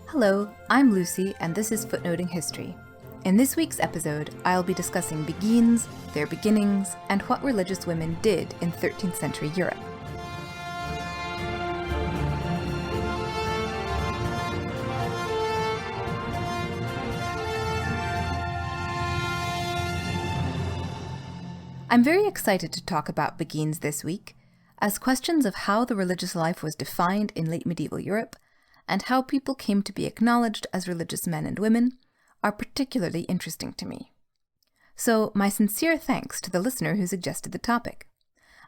Hello, I'm Lucy, and this is Footnoting History. In this week's episode, I'll be discussing beguines, their beginnings, and what religious women did in 13th century Europe. I'm very excited to talk about beguines this week, as questions of how the religious life was defined in late medieval Europe, and how people came to be acknowledged as religious men and women, are particularly interesting to me. So, my sincere thanks to the listener who suggested the topic.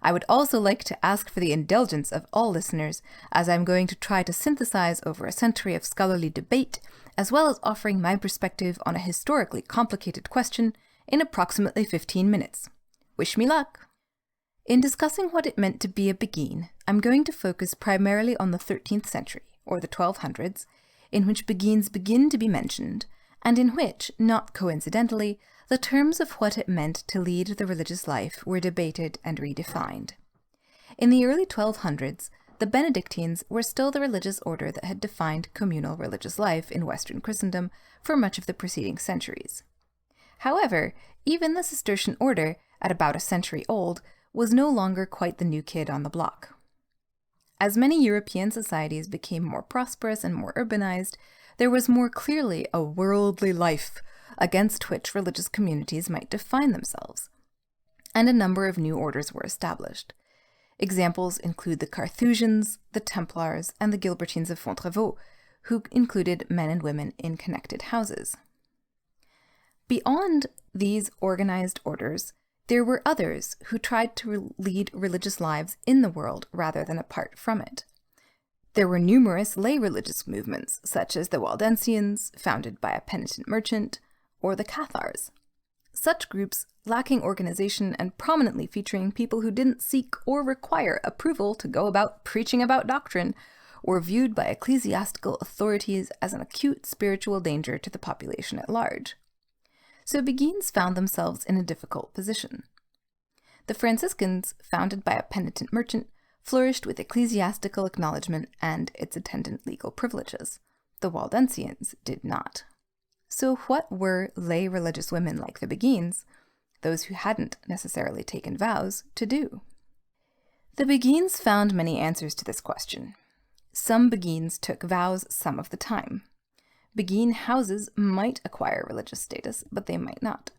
I would also like to ask for the indulgence of all listeners, as I'm going to try to synthesize over a century of scholarly debate, as well as offering my perspective on a historically complicated question in approximately 15 minutes. Wish me luck! In discussing what it meant to be a beguine, I'm going to focus primarily on the 13th century, or the 1200s, in which beguines begin to be mentioned, and in which, not coincidentally, the terms of what it meant to lead the religious life were debated and redefined. In the early 1200s, the Benedictines were still the religious order that had defined communal religious life in Western Christendom for much of the preceding centuries. However, even the Cistercian order, at about a century old, was no longer quite the new kid on the block. As many European societies became more prosperous and more urbanized, there was more clearly a worldly life against which religious communities might define themselves, and a number of new orders were established. Examples include the Carthusians, the Templars, and the Gilbertines of Fontevraud, who included men and women in connected houses. Beyond these organized orders, there were others who tried to lead religious lives in the world rather than apart from it. There were numerous lay religious movements, such as the Waldensians, founded by a penitent merchant, or the Cathars. Such groups, lacking organization and prominently featuring people who didn't seek or require approval to go about preaching about doctrine, were viewed by ecclesiastical authorities as an acute spiritual danger to the population at large. So beguines found themselves in a difficult position. The Franciscans, founded by a penitent merchant, flourished with ecclesiastical acknowledgement and its attendant legal privileges. The Waldensians did not. So what were lay religious women like the beguines, those who hadn't necessarily taken vows, to do? The beguines found many answers to this question. Some beguines took vows some of the time. Beguine houses might acquire religious status, but they might not.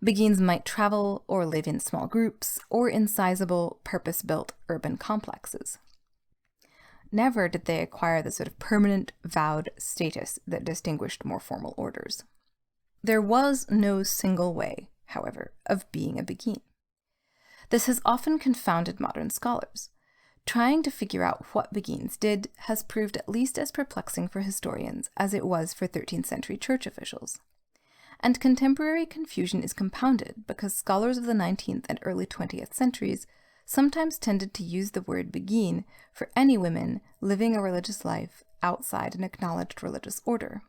Beguines might travel or live in small groups or in sizable, purpose-built urban complexes. Never did they acquire the sort of permanent, vowed status that distinguished more formal orders. There was no single way, however, of being a beguine. This has often confounded modern scholars. Trying to figure out what beguines did has proved at least as perplexing for historians as it was for 13th century church officials. And contemporary confusion is compounded because scholars of the 19th and early 20th centuries sometimes tended to use the word beguine for any women living a religious life outside an acknowledged religious order.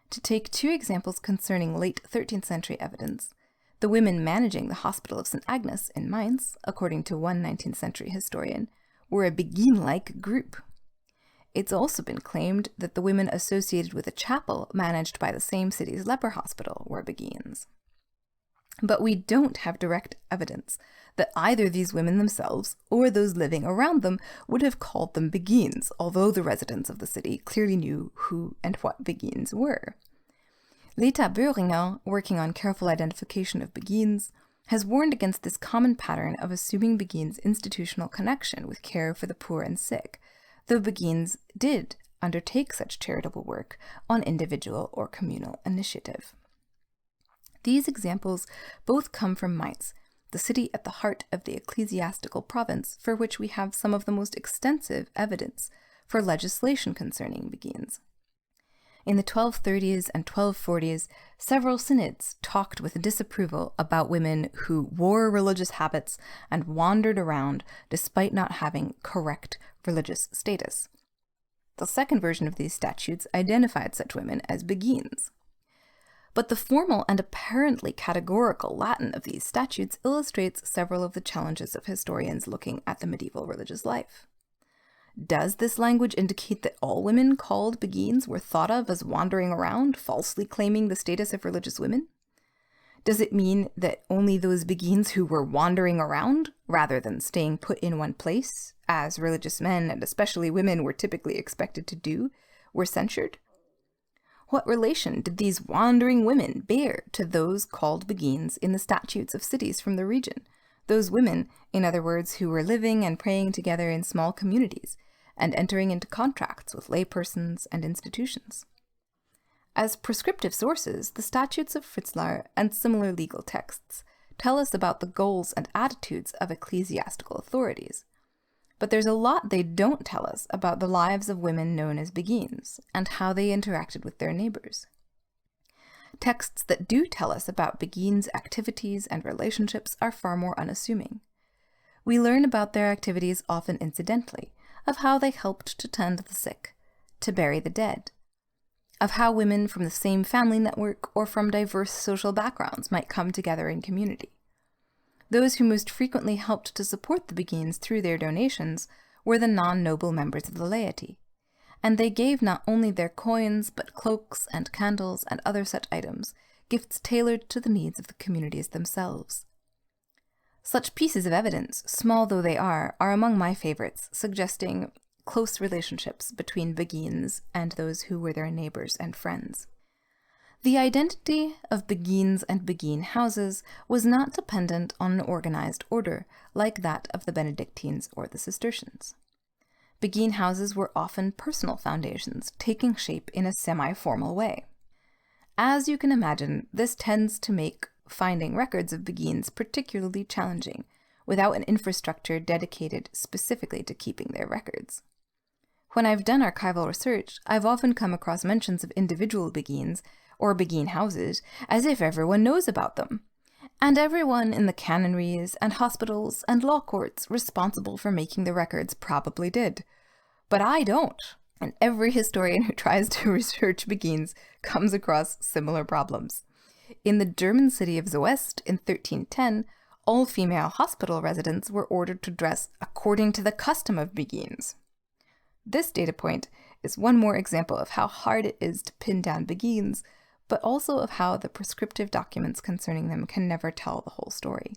To take two examples concerning late 13th century evidence, the women managing the Hospital of St. Agnes in Mainz, according to one 19th century historian, were a beguine-like group. It's also been claimed that the women associated with a chapel managed by the same city's leper hospital were beguines. But we don't have direct evidence that either these women themselves or those living around them would have called them beguines, although the residents of the city clearly knew who and what beguines were. Leta Boehringer, working on careful identification of beguines, has warned against this common pattern of assuming beguines' institutional connection with care for the poor and sick, though beguines did undertake such charitable work on individual or communal initiative. These examples both come from Mainz, the city at the heart of the ecclesiastical province for which we have some of the most extensive evidence for legislation concerning beguines. In the 1230s and 1240s, several synods talked with disapproval about women who wore religious habits and wandered around despite not having correct religious status. The second version of these statutes identified such women as beguines. But the formal and apparently categorical Latin of these statutes illustrates several of the challenges of historians looking at the medieval religious life. Does this language indicate that all women called beguines were thought of as wandering around, falsely claiming the status of religious women? Does it mean that only those beguines who were wandering around, rather than staying put in one place, as religious men and especially women were typically expected to do, were censured? What relation did these wandering women bear to those called beguines in the statutes of cities from the region? Those women, in other words, who were living and praying together in small communities and entering into contracts with laypersons and institutions. As prescriptive sources, the statutes of Fritzlar and similar legal texts tell us about the goals and attitudes of ecclesiastical authorities. But there's a lot they don't tell us about the lives of women known as beguines and how they interacted with their neighbors. Texts that do tell us about beguines' activities and relationships are far more unassuming. We learn about their activities often incidentally, of how they helped to tend the sick, to bury the dead, of how women from the same family network or from diverse social backgrounds might come together in community. Those who most frequently helped to support the beguines through their donations were the non-noble members of the laity, and they gave not only their coins but cloaks and candles and other such items, gifts tailored to the needs of the communities themselves. Such pieces of evidence, small though they are among my favorites, suggesting close relationships between beguines and those who were their neighbors and friends. The identity of beguines and beguine houses was not dependent on an organized order like that of the Benedictines or the Cistercians. Beguine houses were often personal foundations, taking shape in a semi-formal way. As you can imagine, this tends to make finding records of beguines particularly challenging, without an infrastructure dedicated specifically to keeping their records. When I've done archival research, I've often come across mentions of individual beguines or beguine houses as if everyone knows about them, and everyone in the canonries and hospitals and law courts responsible for making the records probably did. But I don't, and every historian who tries to research beguines comes across similar problems. In the German city of Soest in 1310, all female hospital residents were ordered to dress according to the custom of beguines. This data point is one more example of how hard it is to pin down beguines, but also of how the prescriptive documents concerning them can never tell the whole story.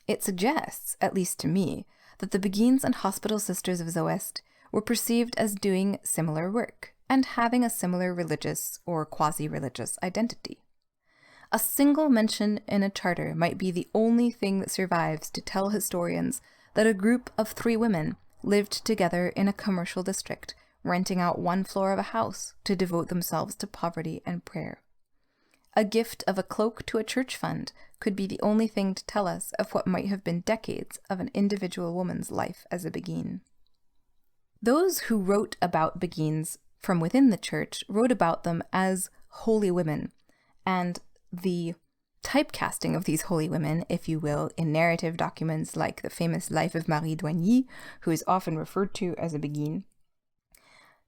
It suggests, at least to me, that the beguines and hospital sisters of Soest were perceived as doing similar work and having a similar religious or quasi-religious identity. A single mention in a charter might be the only thing that survives to tell historians that a group of 3 women lived together in a commercial district, renting out one floor of a house to devote themselves to poverty and prayer. A gift of a cloak to a church fund could be the only thing to tell us of what might have been decades of an individual woman's life as a beguine. Those who wrote about beguines from within the church wrote about them as holy women, and the typecasting of these holy women, if you will, in narrative documents like the famous Life of Marie Doigny, who is often referred to as a beguine,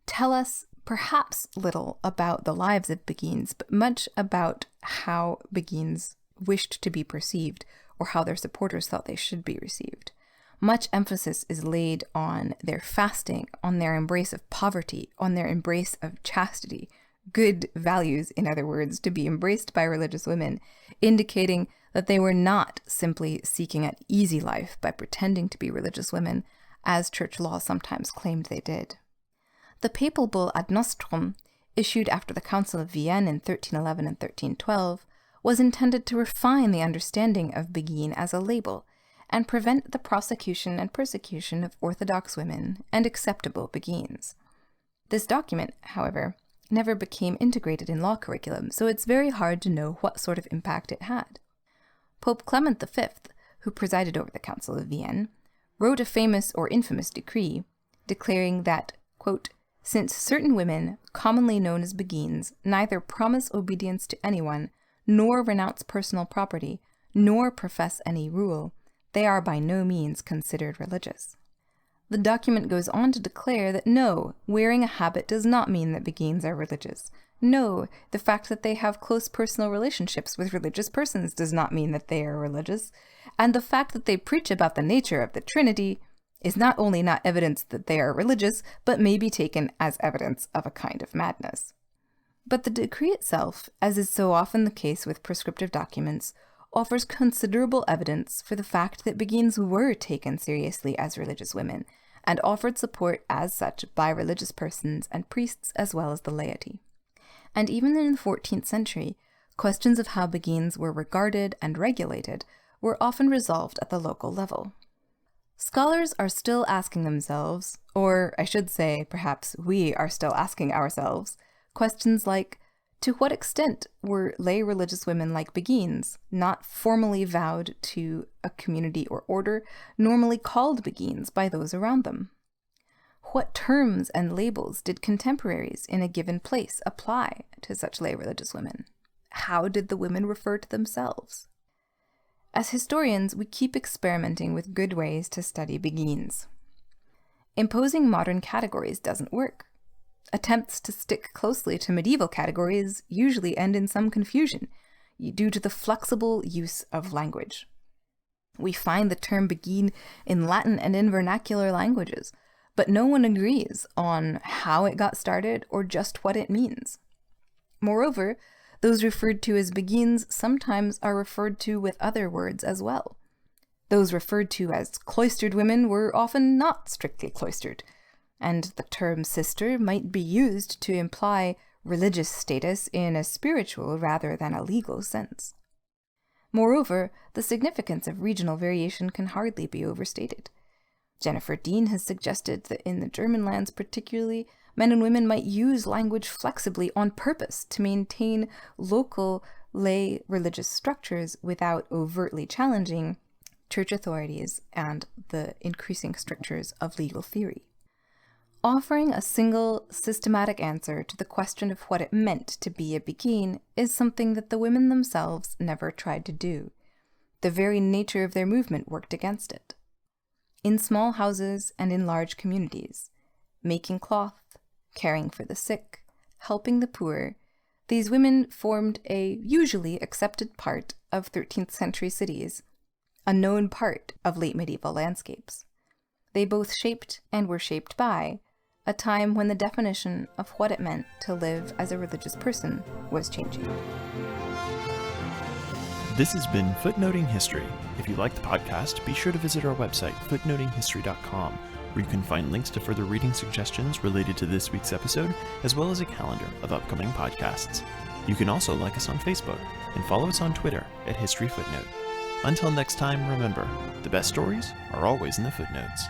tell us perhaps little about the lives of beguines, but much about how beguines wished to be perceived or how their supporters thought they should be received. Much emphasis is laid on their fasting, on their embrace of poverty, on their embrace of chastity, good values, in other words, to be embraced by religious women, indicating that they were not simply seeking an easy life by pretending to be religious women, as church law sometimes claimed they did. The papal bull Ad Nostrum, issued after the Council of Vienne in 1311 and 1312, was intended to refine the understanding of beguine as a label and prevent the prosecution and persecution of Orthodox women and acceptable beguines. This document, however, never became integrated in law curriculum, so it's very hard to know what sort of impact it had. Pope Clement V, who presided over the Council of Vienne, wrote a famous or infamous decree declaring that, quote, "Since certain women, commonly known as beguines, neither promise obedience to anyone, nor renounce personal property, nor profess any rule, they are by no means considered religious." The document goes on to declare that no, wearing a habit does not mean that beguines are religious. No, the fact that they have close personal relationships with religious persons does not mean that they are religious. And the fact that they preach about the nature of the Trinity is not only not evidence that they are religious, but may be taken as evidence of a kind of madness. But the decree itself, as is so often the case with prescriptive documents, offers considerable evidence for the fact that beguines were taken seriously as religious women, and offered support as such by religious persons and priests as well as the laity. And even in the 14th century, questions of how beguines were regarded and regulated were often resolved at the local level. Scholars are still asking themselves, or I should say, perhaps we are still asking ourselves, questions like, to what extent were lay religious women like beguines, not formally vowed to a community or order, normally called beguines by those around them? What terms and labels did contemporaries in a given place apply to such lay religious women? How did the women refer to themselves? As historians, we keep experimenting with good ways to study beguines. Imposing modern categories doesn't work. Attempts to stick closely to medieval categories usually end in some confusion due to the flexible use of language. We find the term beguine in Latin and in vernacular languages, but no one agrees on how it got started or just what it means. Moreover, those referred to as beguines sometimes are referred to with other words as well. Those referred to as cloistered women were often not strictly cloistered, and the term sister might be used to imply religious status in a spiritual rather than a legal sense. Moreover, the significance of regional variation can hardly be overstated. Jennifer Dean has suggested that in the German lands particularly, men and women might use language flexibly on purpose to maintain local lay religious structures without overtly challenging church authorities and the increasing strictures of legal theory. Offering a single, systematic answer to the question of what it meant to be a beguine is something that the women themselves never tried to do. The very nature of their movement worked against it. In small houses and in large communities, making cloth, caring for the sick, helping the poor, these women formed a usually accepted part of 13th century cities, a known part of late medieval landscapes. They both shaped and were shaped by a time when the definition of what it meant to live as a religious person was changing. This has been Footnoting History. If you like the podcast, be sure to visit our website, footnotinghistory.com, where you can find links to further reading suggestions related to this week's episode, as well as a calendar of upcoming podcasts. You can also like us on Facebook and follow us on Twitter at History Footnote. Until next time, remember, the best stories are always in the footnotes.